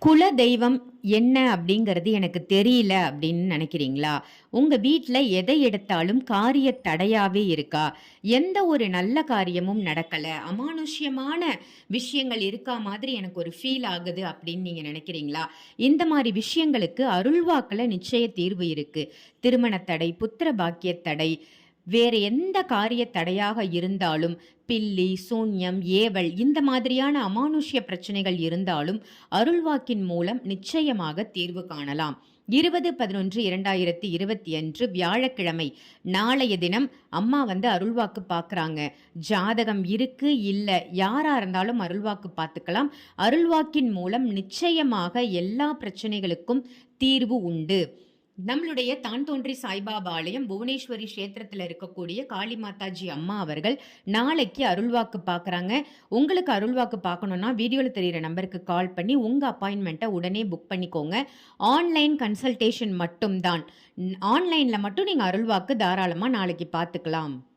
குல தெய்வம் என்ன அப்படிங்கிறது எனக்கு தெரியல அப்படின்னு நினைக்கிறீங்களா? உங்க வீட்ல எதை எடுத்தாலும் காரிய தடையாவே இருக்கா? எந்த ஒரு நல்ல காரியமும் நடக்கல. அமானுஷ்யமான விஷயங்கள் இருக்கா மாதிரி எனக்கு ஒரு ஃபீல் ஆகுது அப்படின்னு நீங்க நினைக்கிறீங்களா? இந்த மாரி விஷயங்களுக்கு அருள்வாக்குல நிச்சய தீர்வு இருக்கு. திருமண தடை, புத்திர பாக்கிய தடை, வேற எந்த காரிய தடையாக இருந்தாலும், பில்லி, சூன்யம், ஏவல் இந்த மாதிரியான அமானுஷ்ய பிரச்சனைகள் இருந்தாலும் அருள்வாக்கின் மூலம் நிச்சயமாக தீர்வு காணலாம். 20/11/2020 வியாழக்கிழமை நாளைய தினம் அம்மா அருள்வாக்கு பார்க்குறாங்க. ஜாதகம் இருக்கு இல்ல யாரா இருந்தாலும் அருள்வாக்கு பார்த்துக்கலாம். அருள்வாக்கின் மூலம் நிச்சயமாக எல்லா பிரச்சனைகளுக்கும் தீர்வு உண்டு. நம்மளுடைய தான் தோன்றி சாய்பாபா ஆலயம் புவனேஸ்வரி கஷேத்திரத்தில் இருக்கக்கூடிய காளி மாதாஜி அம்மா அவர்கள் நாளைக்கு அருள்வாக்கு பார்க்குறாங்க. உங்களுக்கு அருள்வாக்கு பார்க்கணுன்னா வீடியோவில் தெரிகிற நம்பருக்கு கால் பண்ணி உங்கள் அப்பாயின்மெண்ட்டை உடனே புக் பண்ணிக்கோங்க. ஆன்லைன் கன்சல்டேஷன் மட்டும்தான். ஆன்லைனில் மட்டும் நீங்கள் அருள்வாக்கு தாராளமாக நாளைக்கு பார்த்துக்கலாம்.